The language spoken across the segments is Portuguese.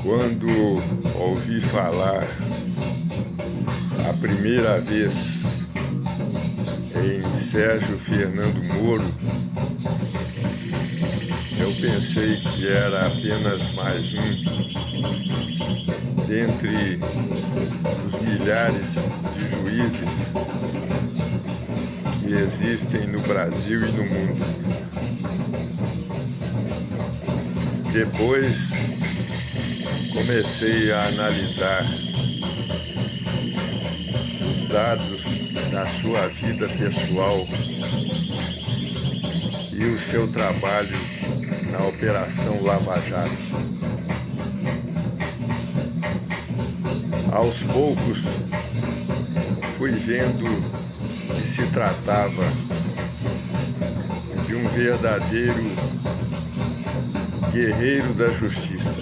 Quando ouvi falar a primeira vez em Sérgio Fernando Moro, eu pensei que era apenas mais um dentre os milhares de juízes que existem no Brasil e no mundo. Depois comecei a analisar os dados da sua vida pessoal e o seu trabalho na Operação Lava Jato. Aos poucos fui vendo que se tratava de um verdadeiro guerreiro da justiça.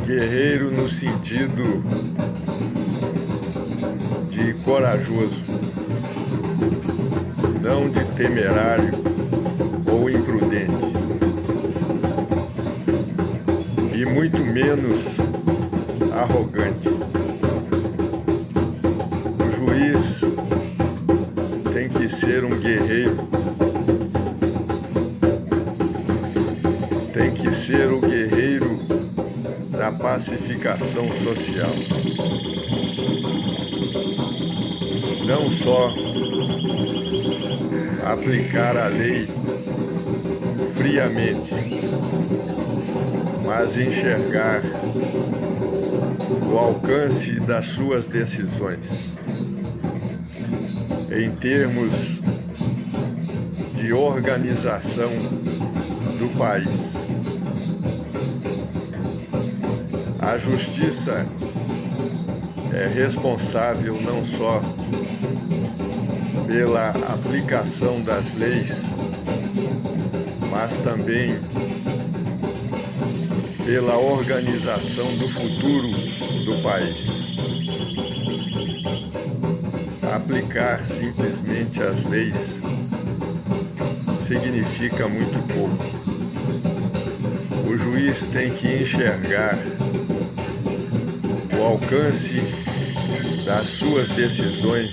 Guerreiro no sentido de corajoso, não de temerário ou imprudente, e muito menos arrogante. O juiz tem que ser um guerreiro, tem que ser o guerreiro da pacificação social. Não só aplicar a lei friamente, mas enxergar o alcance das suas decisões em termos de organização do país. A justiça é responsável não só pela aplicação das leis, mas também pela organização do futuro do país. Aplicar simplesmente as leis significa muito pouco. O juiz tem que enxergar o alcance das suas decisões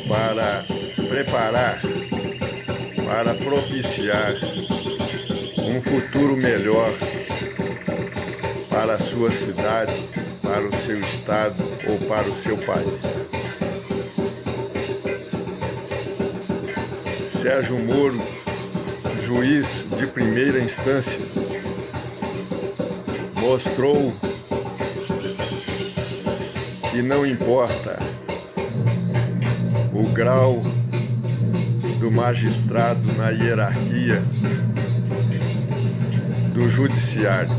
para preparar, para propiciar um futuro melhor para a sua cidade, para o seu estado ou para o seu país. Sérgio Moro, juiz de primeira instância, mostrou que não importa o grau do magistrado na hierarquia do judiciário,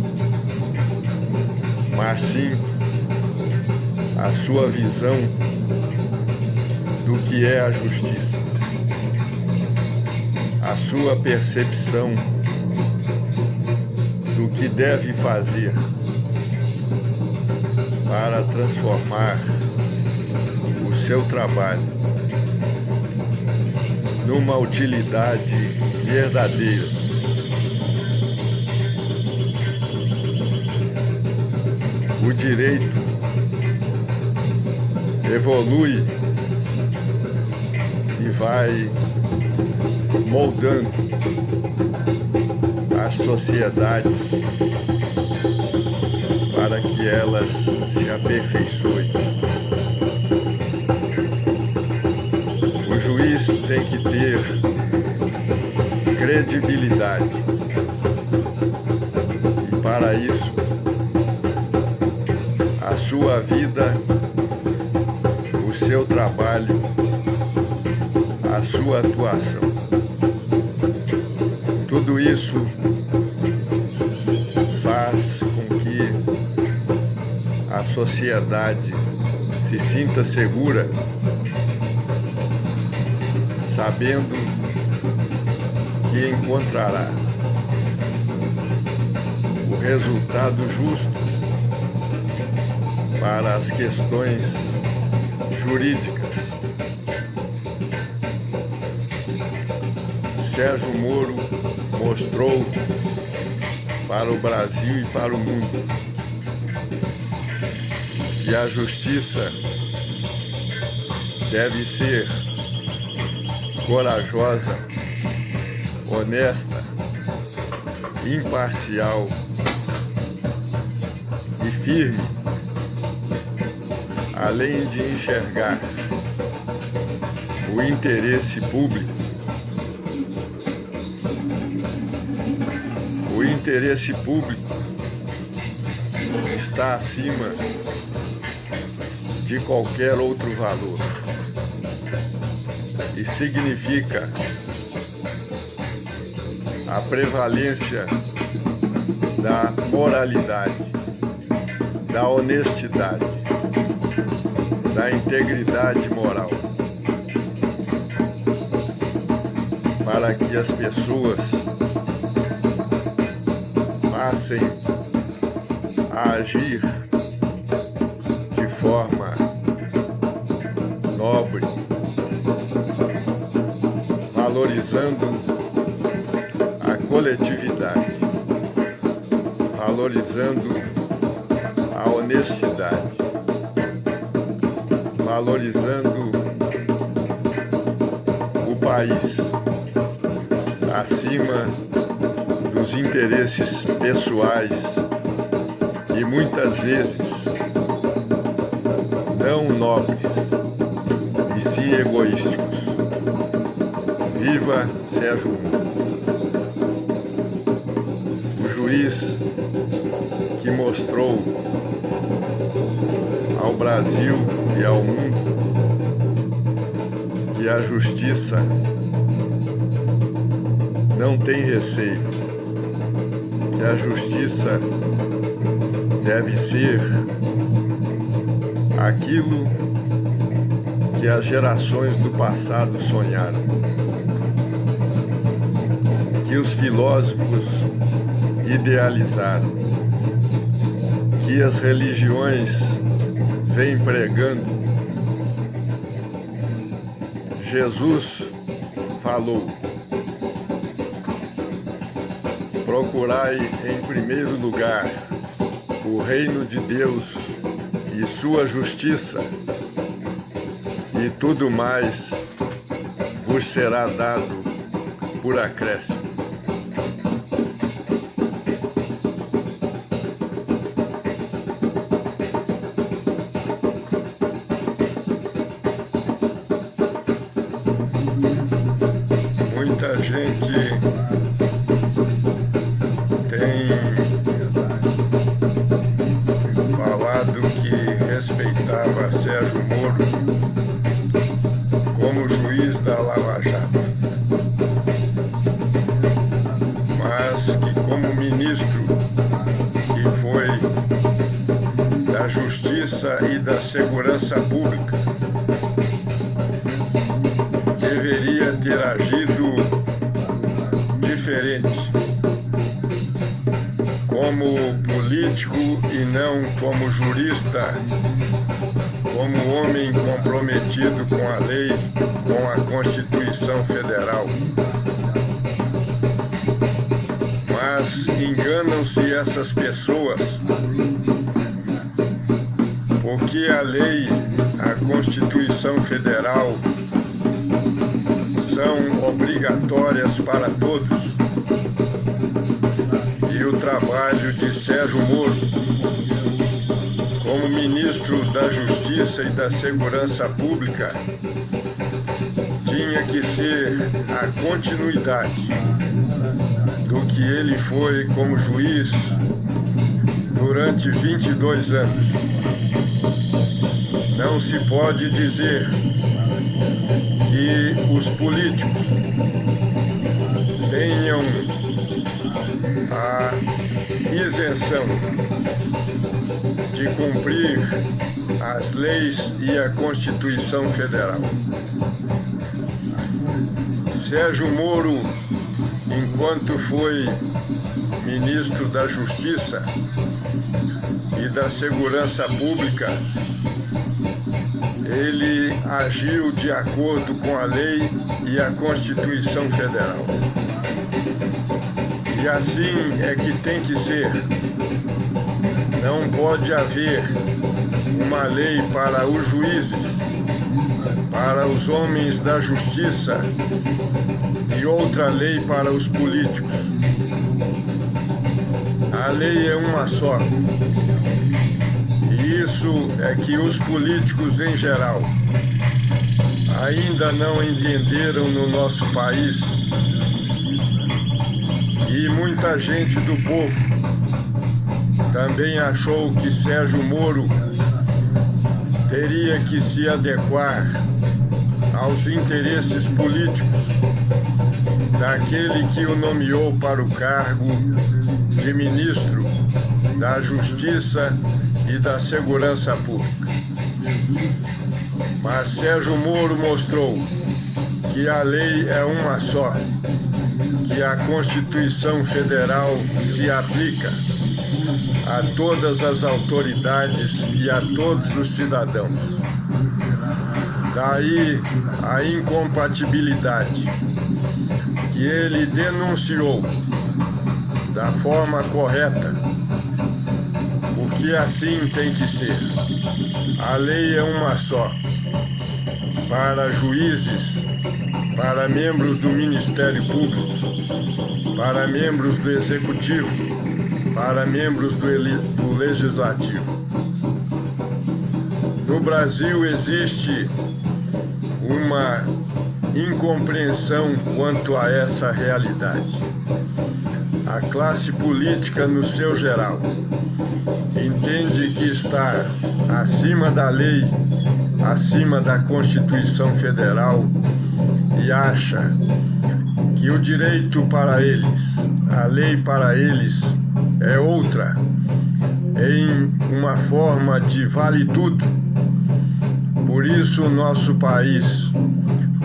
mas sim a sua visão do que é a justiça, a sua percepção do que deve fazer para transformar o seu trabalho numa utilidade verdadeira. O direito evolui e vai moldando as sociedades para que elas se aperfeiçoem. O juiz tem que ter credibilidade e, para isso, a sua vida, o seu trabalho, a sua atuação. Tudo isso faz com que a sociedade se sinta segura, sabendo que encontrará o resultado justo para as questões jurídicas. Sérgio Moro mostrou para o Brasil e para o mundo. Que a justiça deve ser corajosa, honesta, imparcial e firme, além de enxergar o interesse público. O interesse público está acima de qualquer outro valor e significa a prevalência da moralidade, da honestidade, da integridade moral, para que as pessoas passem a agir de forma nobre, valorizando a coletividade, valorizando a honestidade, valorizando o país acima dos interesses pessoais e muitas vezes não nobres e sim egoísticos. Viva Sérgio Moro, o juiz que mostrou ao Brasil e ao mundo que a justiça não tem receio, que a justiça deve ser aquilo que as gerações do passado sonharam, que os filósofos idealizaram, que as religiões vêm pregando. Jesus falou: procurai em primeiro lugar o reino de Deus e sua justiça, e tudo mais vos será dado por acréscimo. Muita gente tem falado que respeitava Sérgio Moro como juiz da Lava Jato, mas que como ministro que foi da Justiça e da Segurança Pública deveria ter agido diferente, como político e não como jurista, como homem comprometido com a lei, com a Constituição Federal. Mas enganam-se essas pessoas, porque a lei, a Constituição Federal, são obrigatórias para todos. E o trabalho de Sérgio Moro, como ministro da Justiça e da Segurança Pública, tinha que ser a continuidade do que ele foi como juiz durante 22 anos. Não se pode dizer que os políticos tenham a isenção de cumprir as leis e a Constituição Federal. Sérgio Moro, enquanto foi ministro da Justiça e da Segurança Pública, ele agiu de acordo com a lei e a Constituição Federal. E assim é que tem que ser. Não pode haver uma lei para os juízes, para os homens da justiça e outra lei para os políticos. A lei é uma só. E isso é que os políticos em geral ainda não entenderam no nosso país. E muita gente do povo também achou que Sérgio Moro teria que se adequar aos interesses políticos daquele que o nomeou para o cargo de ministro da Justiça e da Segurança Pública. Mas Sérgio Moro mostrou que a lei é uma só, que a Constituição Federal se aplica a todas as autoridades e a todos os cidadãos. Daí a incompatibilidade que ele denunciou da forma correta, porque assim tem que ser. A lei é uma só, para juízes, para membros do Ministério Público, para membros do Executivo, para membros do Legislativo. No Brasil existe uma incompreensão quanto a essa realidade. A classe política, no seu geral, entende que está acima da lei, acima da Constituição Federal e acha que o direito para eles, a lei para eles é outra, em uma forma de vale tudo. Por isso o nosso país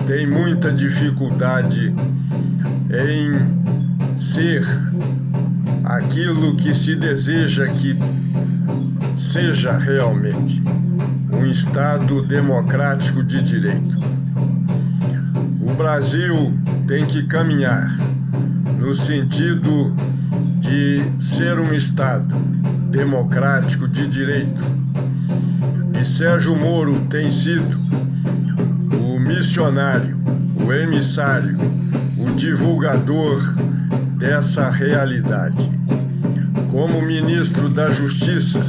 tem muita dificuldade em ser aquilo que se deseja que seja realmente um Estado democrático de direito. O Brasil tem que caminhar no sentido de ser um Estado democrático de direito. E Sérgio Moro tem sido o missionário, o emissário, o divulgador dessa realidade. Como ministro da Justiça,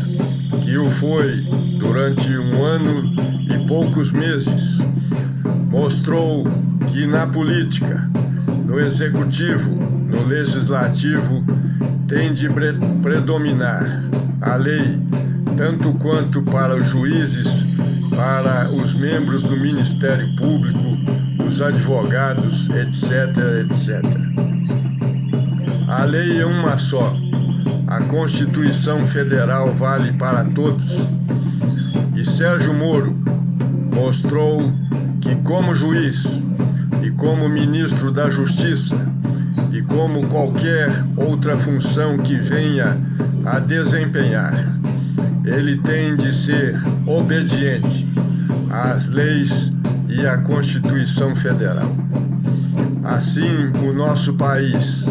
que o foi durante 1 ano e poucos meses, mostrou que na política, no executivo, no legislativo, tem de predominar a lei, tanto quanto para os juízes, para os membros do Ministério Público, os advogados, etc, etc. A lei é uma só. A Constituição Federal vale para todos. E Sérgio Moro mostrou que, como juiz e como ministro da Justiça e como qualquer outra função que venha a desempenhar, ele tem de ser obediente às leis e à Constituição Federal. Assim, o nosso país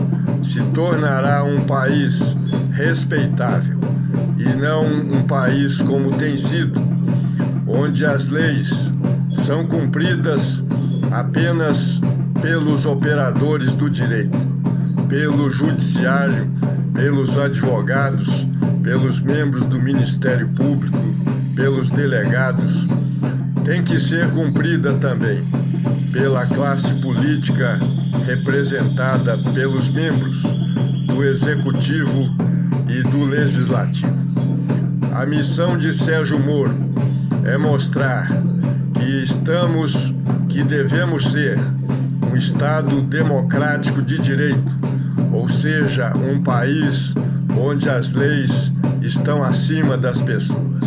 se tornará um país respeitável e não um país como tem sido, onde as leis são cumpridas apenas pelos operadores do direito, pelo judiciário, pelos advogados, pelos membros do Ministério Público, pelos delegados. Tem que ser cumprida também pela classe política representada pelos membros do Executivo e do Legislativo. A missão de Sérgio Moro é mostrar que devemos ser um Estado democrático de direito, ou seja, um país onde as leis estão acima das pessoas.